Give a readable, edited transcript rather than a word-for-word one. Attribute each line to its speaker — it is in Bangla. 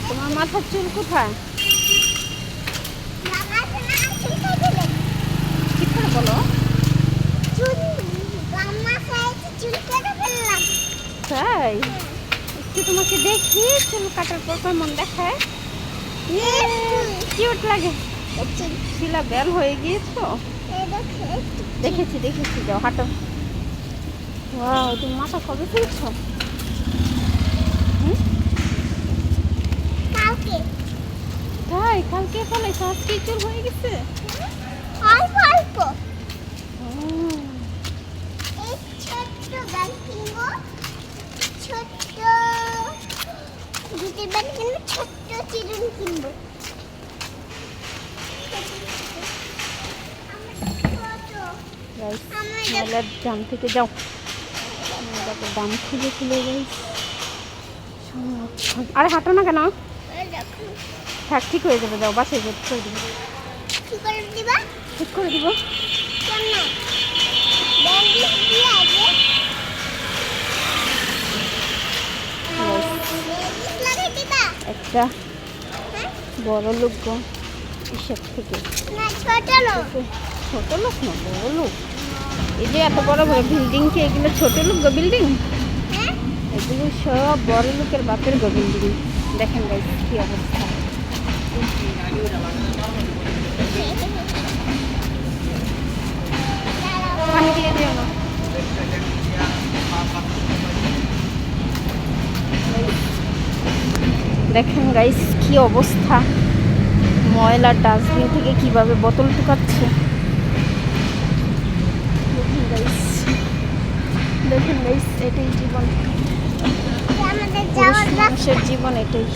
Speaker 1: তোমার মাথার চুল কোথায়? ঠিক করে বলো। তাই একটু তোমাকে দেখি চুল কাটার পর কেমন দেখায়। কিউট লাগে। শিলা বেল হয়ে গিয়েছো। দেখেছি দেখেছি, যাও হাঁটো। ওয়াও, তুমি মাথা কবে ফেলছো? তাই কালকে ফেলেছো, আজকে চুল হয়ে গেছে।
Speaker 2: ছোট্ট চিরুনি কিনবো।
Speaker 1: মেলার দাম থেকে যাও, দাম খুলে খুলে যাই। আরে হাঁটো না কেন? থাক, ঠিক হয়ে যাবে, যাও বাসায় ঠিক করে দিব। ঠিক করে দিব। একটা বড় লোক গো হিসাব থেকে। ছোট লোক না, বড় লোক। এই যে এত বড় বড় বিল্ডিং কে এগুলো ছোট লোক গো বিল্ডিং? এগুলো সব বড় লোকের বাপের গো বিল্ডিং। দেখেন গাইস কি অবস্থা। পানি দিয়ে দিও না। দেখেন গাইস কি অবস্থা, ময়লা ডাস্টবিন থেকে কিভাবে বোতল টুকাচ্ছে। দেখেন গাইস এটাই জীবন, মানুষের জীবন এটাই।